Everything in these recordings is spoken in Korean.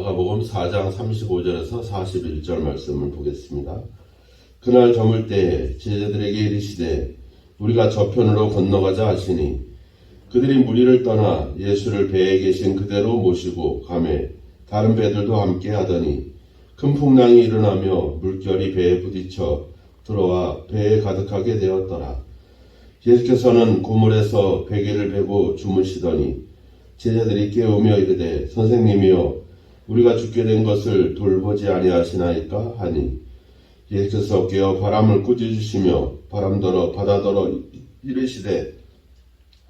마가복음 4장 35절에서 41절 말씀을 보겠습니다. 그날 저물 때에 제자들에게 이르시되 우리가 저편으로 건너가자 하시니 그들이 무리를 떠나 예수를 배에 계신 그대로 모시고 가매 다른 배들도 함께 하더니 큰 풍랑이 일어나며 물결이 배에 부딪혀 들어와 배에 가득하게 되었더라. 예수께서는 고물에서 베개를 베고 주무시더니 제자들이 깨우며 이르되 선생님이여 우리가 죽게 된 것을 돌보지 아니하시나이까 하니 예수께서 깨어 바람을 꾸짖으시며 바람더러 바다더러 이르시되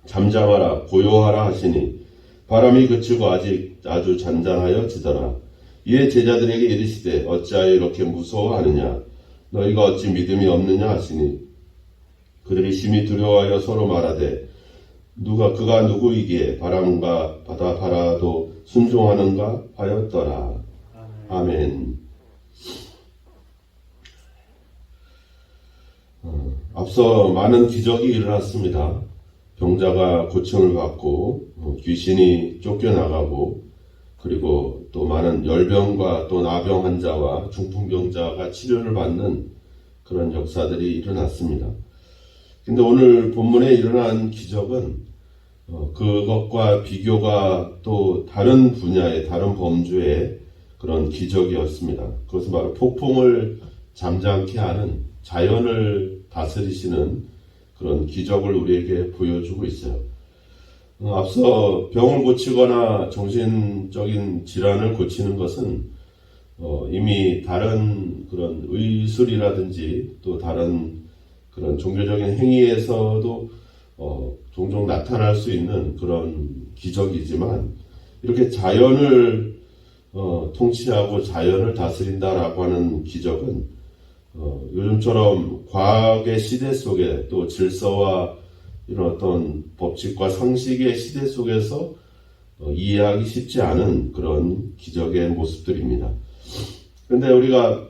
잠잠하라 고요하라 하시니 바람이 그치고 아주 잔잔하여 지더라. 이에 제자들에게 이르시되 어찌하여 이렇게 무서워하느냐 너희가 어찌 믿음이 없느냐 하시니 그들이 심히 두려워하여 서로 말하되 그가 누구이기에 바람과 바다도 순종하는가 하였더라. 아멘. 앞서 많은 기적이 일어났습니다. 병자가 고침을 받고 귀신이 쫓겨나가고 그리고 또 많은 열병과 또 나병 환자와 중풍병자가 치료를 받는 그런 역사들이 일어났습니다. 근데 오늘 본문에 일어난 기적은 그것과 비교가 또 다른 분야의 다른 범주의 그런 기적이었습니다. 그것은 바로 폭풍을 잠잠케 하는 자연을 다스리시는 그런 기적을 우리에게 보여주고 있어요. 앞서 병을 고치거나 정신적인 질환을 고치는 것은 이미 다른 그런 의술이라든지 또 다른 그런 종교적인 행위에서도 종종 나타날 수 있는 그런 기적이지만 이렇게 자연을 통치하고 자연을 다스린다라고 하는 기적은 요즘처럼 과학의 시대 속에 또 질서와 이런 어떤 법칙과 상식의 시대 속에서 이해하기 쉽지 않은 그런 기적의 모습들입니다. 그런데 우리가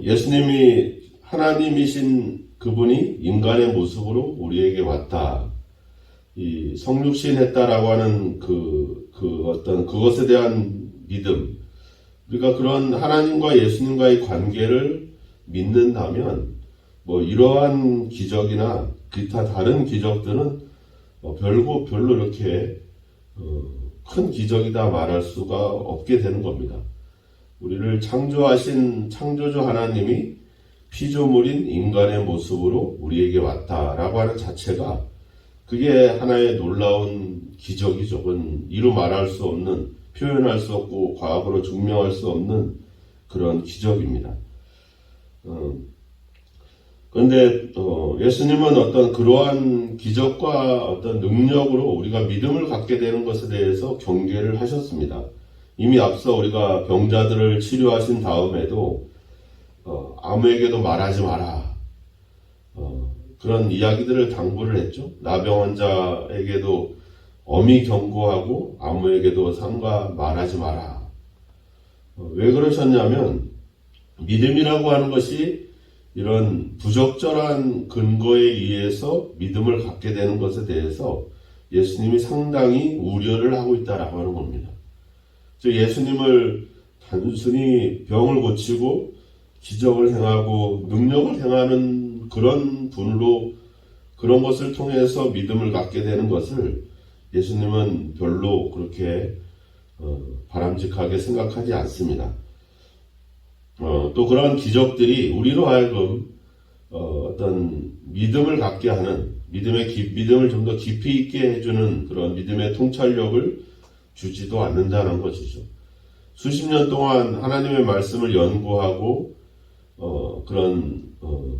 예수님이 하나님이신 그분이 인간의 모습으로 우리에게 왔다. 이 성육신했다라고 하는 어떤 그것에 대한 믿음. 우리가 그런 하나님과 예수님과의 관계를 믿는다면 이러한 기적이나 기타 다른 기적들은 별로 이렇게 큰 기적이다 말할 수가 없게 되는 겁니다. 우리를 창조하신 창조주 하나님이 피조물인 인간의 모습으로 우리에게 왔다라고 하는 자체가 그게 하나의 놀라운 기적이죠. 그건 이루 말할 수 없는, 표현할 수 없고 과학으로 증명할 수 없는 그런 기적입니다. 그런데 예수님은 어떤 그러한 기적과 어떤 능력으로 우리가 믿음을 갖게 되는 것에 대해서 경계를 하셨습니다. 이미 앞서 우리가 병자들을 치료하신 다음에도 아무에게도 말하지 마라. 그런 이야기들을 당부를 했죠. 나병 환자에게도 엄히 경고하고 아무에게도 삼가 말하지 마라. 왜 그러셨냐면 믿음이라고 하는 것이 이런 부적절한 근거에 의해서 믿음을 갖게 되는 것에 대해서 예수님이 상당히 우려를 하고 있다라고 하는 겁니다. 즉 예수님을 단순히 병을 고치고 기적을 행하고 능력을 행하는 그런 분으로 그런 것을 통해서 믿음을 갖게 되는 것을 예수님은 별로 그렇게 바람직하게 생각하지 않습니다. 또 그런 기적들이 우리로 하여금 어떤 믿음을 갖게 하는 믿음을 좀 더 깊이 있게 해주는 그런 믿음의 통찰력을 주지도 않는다는 것이죠. 수십 년 동안 하나님의 말씀을 연구하고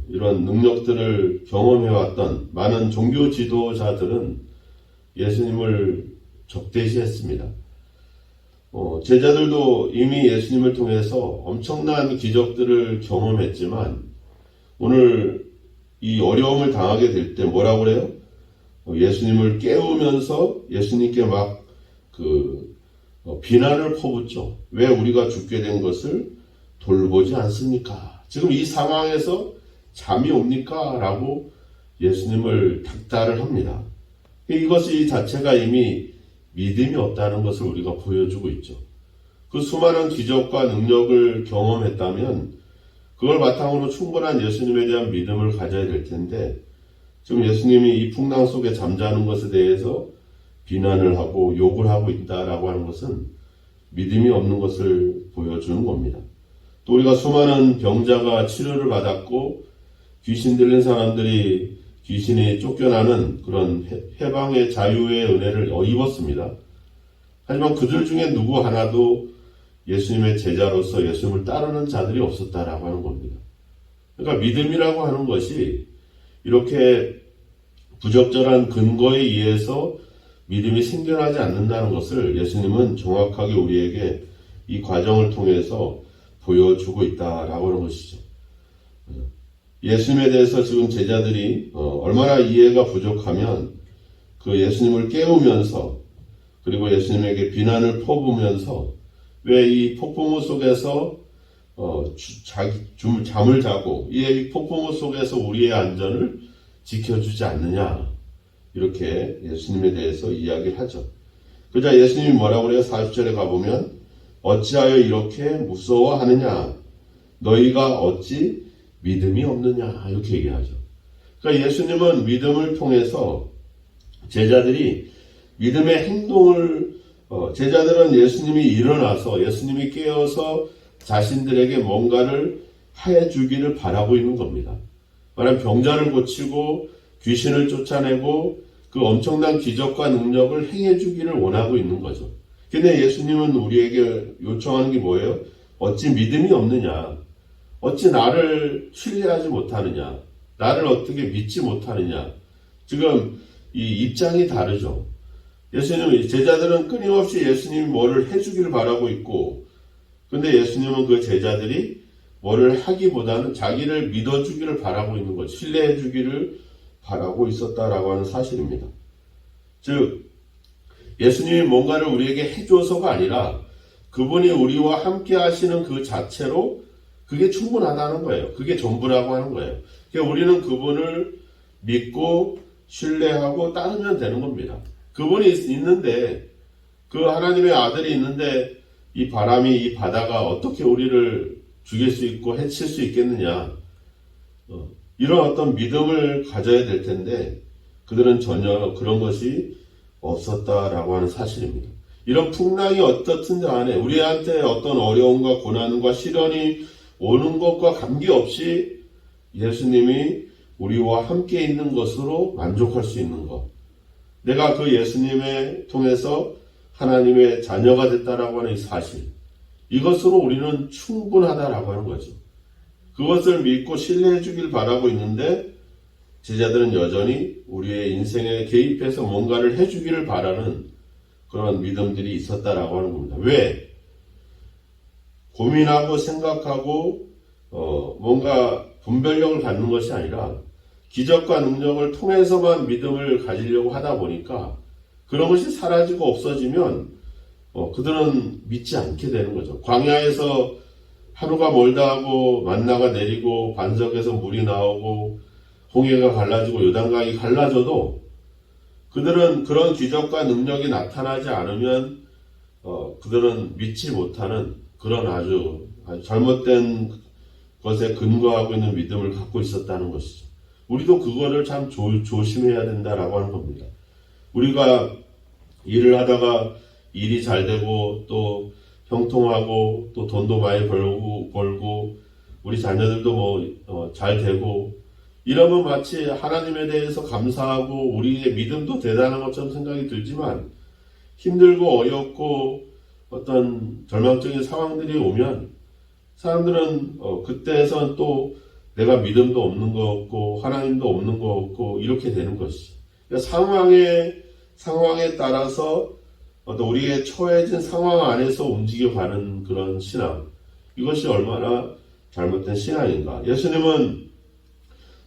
이런 능력들을 경험해왔던 많은 종교 지도자들은 예수님을 적대시했습니다. 제자들도 이미 예수님을 통해서 엄청난 기적들을 경험했지만 오늘 이 어려움을 당하게 될 때 뭐라고 그래요? 예수님을 깨우면서 예수님께 막 비난을 퍼붓죠. 왜 우리가 죽게 된 것을 돌보지 않습니까? 지금 이 상황에서 잠이 옵니까? 라고 예수님을 닥달을 합니다. 이것이 자체가 이미 믿음이 없다는 것을 우리가 보여주고 있죠. 그 수많은 기적과 능력을 경험했다면 그걸 바탕으로 충분한 예수님에 대한 믿음을 가져야 될 텐데 지금 예수님이 이 풍랑 속에 잠자는 것에 대해서 비난을 하고 욕을 하고 있다라고 하는 것은 믿음이 없는 것을 보여주는 겁니다. 또 우리가 수많은 병자가 치료를 받았고 귀신 들린 사람들이 귀신이 쫓겨나는 그런 해방의 자유의 은혜를 입었습니다. 하지만 그들 중에 누구 하나도 예수님의 제자로서 예수님을 따르는 자들이 없었다라고 하는 겁니다. 그러니까 믿음이라고 하는 것이 이렇게 부적절한 근거에 의해서 믿음이 생겨나지 않는다는 것을 예수님은 정확하게 우리에게 이 과정을 통해서 보여주고 있다라고 하는 것이죠. 예수님에 대해서 지금 제자들이 얼마나 이해가 부족하면 그 예수님을 깨우면서 그리고 예수님에게 비난을 퍼부으면서 왜 이 폭풍우 속에서 잠을 자고 이 폭풍우 속에서 우리의 안전을 지켜주지 않느냐 이렇게 예수님에 대해서 이야기를 하죠. 그러자 예수님이 뭐라고 그래요? 40절에 가보면 어찌하여 이렇게 무서워하느냐 너희가 어찌 믿음이 없느냐 이렇게 얘기하죠. 그러니까 예수님은 믿음을 통해서 제자들이 믿음의 행동을 제자들은 예수님이 일어나서 예수님이 깨어서 자신들에게 뭔가를 해주기를 바라고 있는 겁니다. 말하면 병자를 고치고 귀신을 쫓아내고 그 엄청난 기적과 능력을 행해주기를 원하고 있는 거죠. 근데 예수님은 우리에게 요청하는 게 뭐예요? 어찌 믿음이 없느냐? 어찌 나를 신뢰하지 못하느냐? 나를 어떻게 믿지 못하느냐? 지금 이 입장이 다르죠. 제자들은 끊임없이 예수님이 뭐를 해주기를 바라고 있고, 근데 예수님은 그 제자들이 뭐를 하기보다는 자기를 믿어주기를 바라고 있는 것, 신뢰해주기를 바라고 있었다라고 하는 사실입니다. 즉, 예수님이 뭔가를 우리에게 해줘서가 아니라 그분이 우리와 함께 하시는 그 자체로 그게 충분하다는 거예요. 그게 전부라고 하는 거예요. 그러니까 우리는 그분을 믿고 신뢰하고 따르면 되는 겁니다. 그분이 있는데, 그 하나님의 아들이 있는데 이 바람이, 이 바다가 어떻게 우리를 죽일 수 있고 해칠 수 있겠느냐. 이런 어떤 믿음을 가져야 될 텐데 그들은 전혀 그런 것이 없었다라고 하는 사실입니다. 이런 풍랑이 어떻든 간에 우리한테 어떤 어려움과 고난과 시련이 오는 것과 관계없이 예수님이 우리와 함께 있는 것으로 만족할 수 있는 것. 내가 그 예수님을 통해서 하나님의 자녀가 됐다라고 하는 이 사실. 이것으로 우리는 충분하다라고 하는 거죠. 그것을 믿고 신뢰해 주길 바라고 있는데 제자들은 여전히 우리의 인생에 개입해서 뭔가를 해주기를 바라는 그런 믿음들이 있었다라고 하는 겁니다. 왜? 고민하고 생각하고 뭔가 분별력을 갖는 것이 아니라 기적과 능력을 통해서만 믿음을 가지려고 하다 보니까 그런 것이 사라지고 없어지면 그들은 믿지 않게 되는 거죠. 광야에서 하루가 멀다 하고 만나가 내리고 반석에서 물이 나오고 홍해가 갈라지고 요단강이 갈라져도 그들은 그런 기적과 능력이 나타나지 않으면 그들은 믿지 못하는 그런 아주 잘못된 것에 근거하고 있는 믿음을 갖고 있었다는 것이죠. 우리도 그거를 참 조심해야 된다라고 하는 겁니다. 우리가 일을 하다가 일이 잘 되고 또 형통하고 또 돈도 많이 벌고 우리 자녀들도 잘 되고 이러면 마치 하나님에 대해서 감사하고 우리의 믿음도 대단한 것처럼 생각이 들지만 힘들고 어렵고 어떤 절망적인 상황들이 오면 사람들은 그때에선 또 내가 믿음도 없는 것 같고 하나님도 없는 것 같고 이렇게 되는 것이죠. 그러니까 상황에 따라서 어떤 우리의 처해진 상황 안에서 움직여가는 그런 신앙. 이것이 얼마나 잘못된 신앙인가. 예수님은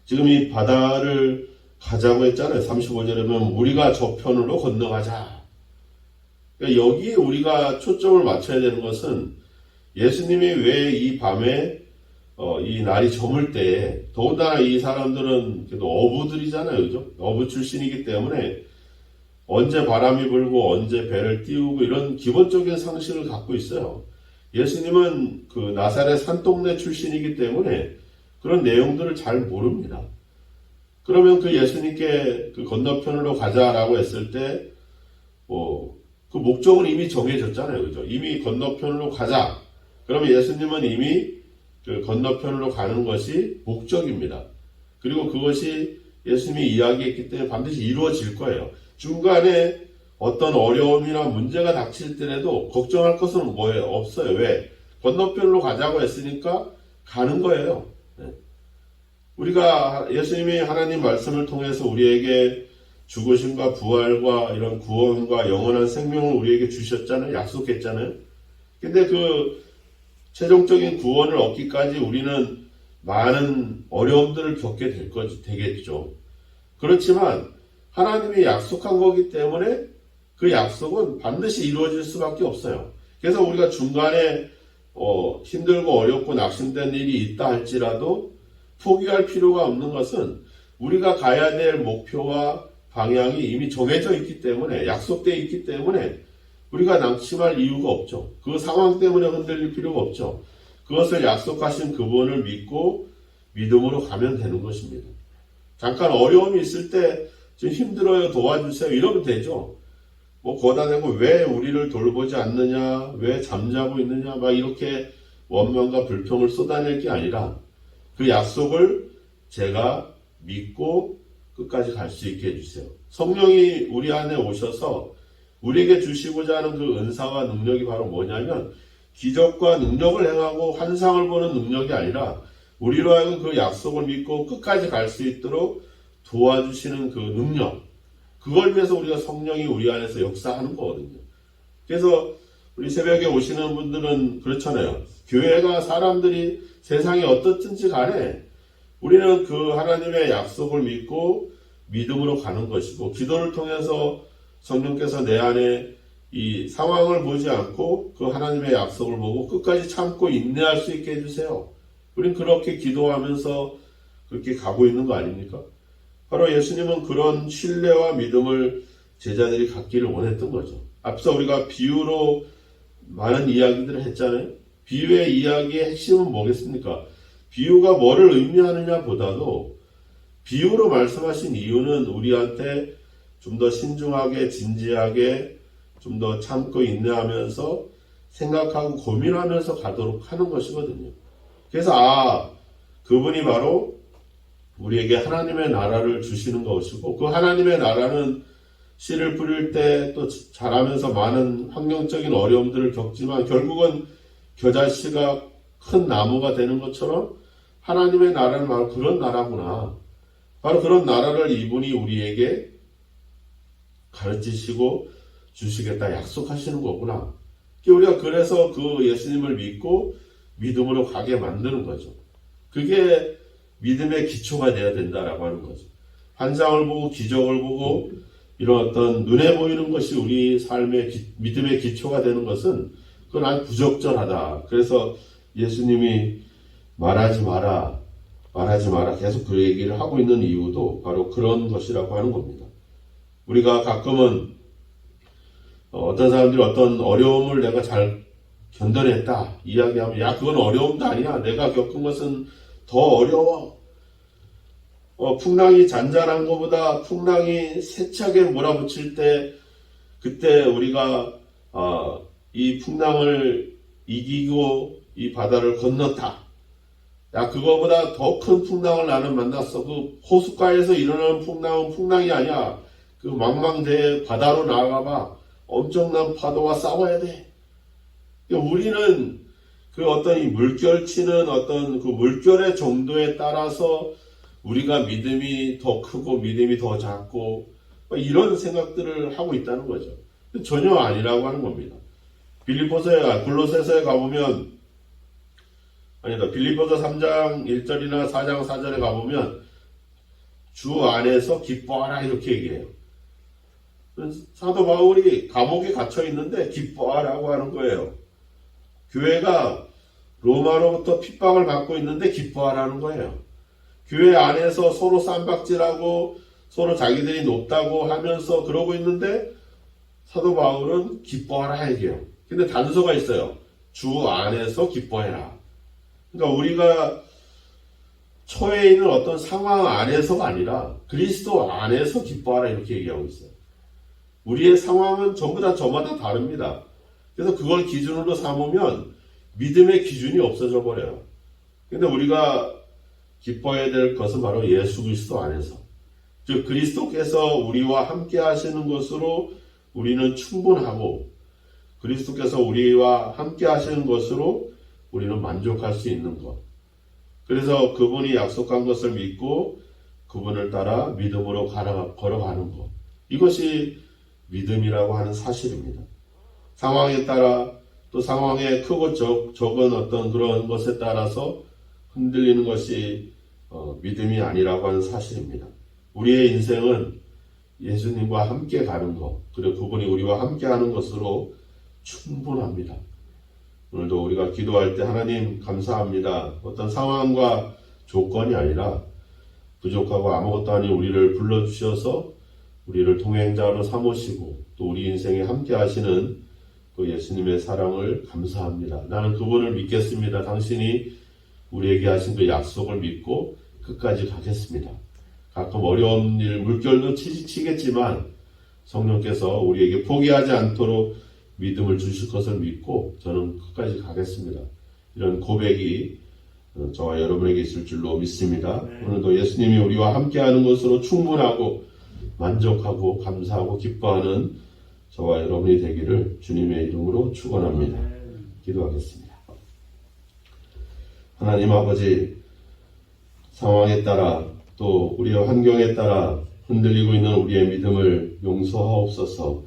지금 이 바다를 가자고 했잖아요. 35절에 보면 우리가 저편으로 건너가자. 그러니까 여기에 우리가 초점을 맞춰야 되는 것은 예수님이 왜 이 밤에 이 날이 저물 때에 더군다나 이 사람들은 그래도 어부들이잖아요. 그죠? 어부 출신이기 때문에 언제 바람이 불고 언제 배를 띄우고 이런 기본적인 상식을 갖고 있어요. 예수님은 그 나사렛 산동네 출신이기 때문에 그런 내용들을 잘 모릅니다. 그러면 그 예수님께 그 건너편으로 가자라고 했을 때, 그 목적은 이미 정해졌잖아요. 그죠? 이미 건너편으로 가자. 그러면 예수님은 이미 그 건너편으로 가는 것이 목적입니다. 그리고 그것이 예수님이 이야기했기 때문에 반드시 이루어질 거예요. 중간에 어떤 어려움이나 문제가 닥칠 때라도 걱정할 것은 뭐예요? 없어요. 왜? 건너편으로 가자고 했으니까 가는 거예요. 우리가 예수님이 하나님 말씀을 통해서 우리에게 죽으심과 부활과 이런 구원과 영원한 생명을 우리에게 주셨잖아요. 약속했잖아요. 근데 그 최종적인 구원을 얻기까지 우리는 많은 어려움들을 겪게 되겠죠. 그렇지만 하나님이 약속한 거기 때문에 그 약속은 반드시 이루어질 수밖에 없어요. 그래서 우리가 중간에 힘들고 어렵고 낙심된 일이 있다 할지라도 포기할 필요가 없는 것은 우리가 가야 될 목표와 방향이 이미 정해져 있기 때문에, 약속되어 있기 때문에 우리가 낙심할 이유가 없죠. 그 상황 때문에 흔들릴 필요가 없죠. 그것을 약속하신 그분을 믿고 믿음으로 가면 되는 것입니다. 잠깐 어려움이 있을 때 좀 힘들어요, 도와주세요 이러면 되죠. 거다 대고 왜 우리를 돌보지 않느냐, 왜 잠자고 있느냐 막 이렇게 원망과 불평을 쏟아낼 게 아니라 그 약속을 제가 믿고 끝까지 갈 수 있게 해주세요. 성령이 우리 안에 오셔서 우리에게 주시고자 하는 그 은사와 능력이 바로 뭐냐면 기적과 능력을 행하고 환상을 보는 능력이 아니라 우리로 하여금 그 약속을 믿고 끝까지 갈 수 있도록 도와주시는 그 능력, 그걸 위해서 우리가 성령이 우리 안에서 역사하는 거거든요. 그래서 우리 새벽에 오시는 분들은 그렇잖아요. 교회가 사람들이 세상이 어떻든지 간에 우리는 그 하나님의 약속을 믿고 믿음으로 가는 것이고, 기도를 통해서 성령께서 내 안에 이 상황을 보지 않고 그 하나님의 약속을 보고 끝까지 참고 인내할 수 있게 해주세요. 우린 그렇게 기도하면서 그렇게 가고 있는 거 아닙니까? 바로 예수님은 그런 신뢰와 믿음을 제자들이 갖기를 원했던 거죠. 앞서 우리가 비유로 많은 이야기들을 했잖아요. 비유의 이야기의 핵심은 뭐겠습니까? 비유가 뭐를 의미하느냐 보다도 비유로 말씀하신 이유는 우리한테 좀 더 신중하게 진지하게 좀 더 참고 인내하면서 생각하고 고민하면서 가도록 하는 것이거든요. 그래서 그분이 바로 우리에게 하나님의 나라를 주시는 것이고, 그 하나님의 나라는 씨를 뿌릴 때 또 자라면서 많은 환경적인 어려움들을 겪지만 결국은 겨자씨가 큰 나무가 되는 것처럼 하나님의 나라는 바로 그런 나라구나. 바로 그런 나라를 이분이 우리에게 가르치시고 주시겠다 약속하시는 거구나. 우리가 그래서 그 예수님을 믿고 믿음으로 가게 만드는 거죠. 그게 믿음의 기초가 돼야 된다라고 하는 거죠. 환상을 보고 기적을 보고 이런 어떤 눈에 보이는 것이 우리 삶의 믿음의 기초가 되는 것은 그건 아주 부적절하다. 그래서 예수님이 말하지 마라 계속 그 얘기를 하고 있는 이유도 바로 그런 것이라고 하는 겁니다. 우리가 가끔은 어떤 사람들이 어떤 어려움을 내가 잘 견뎌냈다 이야기하면 그건 어려움도 아니야. 내가 겪은 것은 더 어려워. 풍랑이 잔잔한 것보다 풍랑이 세차게 몰아붙일 때 그때 우리가 이 풍랑을 이기고 이 바다를 건넜다. 그거보다 더 큰 풍랑을 나는 만났어. 그 호숫가에서 일어나는 풍랑은 풍랑이 아니야. 그 망망대해 바다로 나가봐. 엄청난 파도와 싸워야 돼. 우리는 그 어떤 이 물결치는 어떤 그 물결의 정도에 따라서 우리가 믿음이 더 크고 믿음이 더 작고 이런 생각들을 하고 있다는 거죠. 전혀 아니라고 하는 겁니다. 골로새서에 가보면 빌립보서 3장 1절이나 4장 4절에 가보면 주 안에서 기뻐하라 이렇게 얘기해요. 사도 바울이 감옥에 갇혀 있는데 기뻐하라고 하는 거예요. 교회가 로마로부터 핍박을 받고 있는데 기뻐하라는 거예요. 교회 안에서 서로 쌈박질하고 서로 자기들이 높다고 하면서 그러고 있는데 사도 바울은 기뻐하라 얘기해요. 근데 단서가 있어요. 주 안에서 기뻐해라. 그러니까 우리가 처해 있는 어떤 상황 안에서가 아니라 그리스도 안에서 기뻐하라 이렇게 얘기하고 있어요. 우리의 상황은 전부 다 저마다 다릅니다. 그래서 그걸 기준으로 삼으면 믿음의 기준이 없어져 버려요. 근데 우리가 기뻐해야 될 것은 바로 예수 그리스도 안에서, 즉 그리스도께서 우리와 함께 하시는 것으로 우리는 충분하고 그리스도께서 우리와 함께 하시는 것으로 우리는 만족할 수 있는 것. 그래서 그분이 약속한 것을 믿고 그분을 따라 믿음으로 걸어가는 것. 이것이 믿음이라고 하는 사실입니다. 상황에 따라 또 상황에 크고 적은 어떤 그런 것에 따라서 흔들리는 것이 믿음이 아니라고 하는 사실입니다. 우리의 인생은 예수님과 함께 가는 것, 그리고 그분이 우리와 함께 하는 것으로 충분합니다. 오늘도 우리가 기도할 때 하나님 감사합니다. 어떤 상황과 조건이 아니라 부족하고 아무것도 아닌 우리를 불러주셔서 우리를 동행자로 삼으시고 또 우리 인생에 함께 하시는 그 예수님의 사랑을 감사합니다. 나는 그분을 믿겠습니다. 당신이 우리에게 하신 그 약속을 믿고 끝까지 가겠습니다. 가끔 어려운 일, 물결도 치겠지만 성령께서 우리에게 포기하지 않도록 믿음을 주실 것을 믿고 저는 끝까지 가겠습니다. 이런 고백이 저와 여러분에게 있을 줄로 믿습니다. 오늘도 예수님이 우리와 함께하는 것으로 충분하고 만족하고 감사하고 기뻐하는 저와 여러분이 되기를 주님의 이름으로 축원합니다. 기도하겠습니다. 하나님 아버지, 상황에 따라 또 우리의 환경에 따라 흔들리고 있는 우리의 믿음을 용서하옵소서.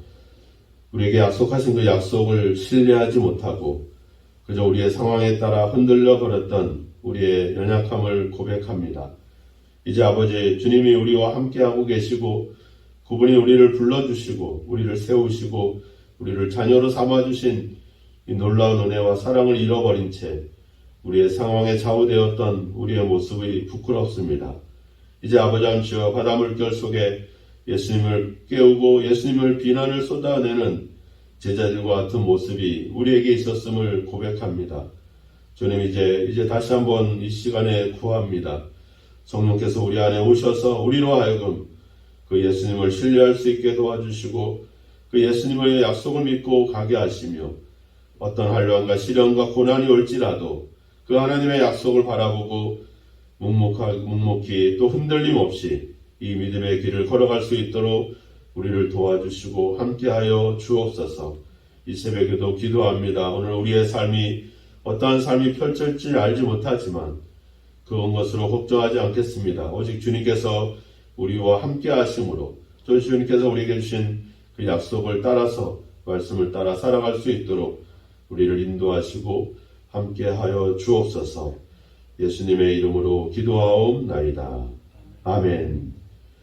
우리에게 약속하신 그 약속을 신뢰하지 못하고 그저 우리의 상황에 따라 흔들려 버렸던 우리의 연약함을 고백합니다. 이제 아버지, 주님이 우리와 함께하고 계시고 그분이 우리를 불러주시고 우리를 세우시고 우리를 자녀로 삼아주신 이 놀라운 은혜와 사랑을 잃어버린 채 우리의 상황에 좌우되었던 우리의 모습이 부끄럽습니다. 이제 아버지 하나님, 바닷물결 속에 예수님을 깨우고 예수님을 비난을 쏟아내는 제자들과 같은 모습이 우리에게 있었음을 고백합니다. 주님, 이제 다시 한번 이 시간에 구합니다. 성령께서 우리 안에 오셔서 우리로 하여금 그 예수님을 신뢰할 수 있게 도와주시고 그 예수님의 약속을 믿고 가게 하시며 어떤 한란과 시련과 고난이 올지라도 그 하나님의 약속을 바라보고 묵묵히 또 흔들림 없이 이 믿음의 길을 걸어갈 수 있도록 우리를 도와주시고 함께하여 주옵소서. 이 새벽에도 기도합니다. 오늘 우리의 삶이 어떠한 삶이 펼쳐질지 알지 못하지만 그런 것으로 걱정하지 않겠습니다. 오직 주님께서 우리와 함께 하심으로 또 주님께서 우리에게 주신 그 약속을 따라서 말씀을 따라 살아갈 수 있도록 우리를 인도하시고 함께하여 주옵소서. 예수님의 이름으로 기도하옵나이다. 아멘.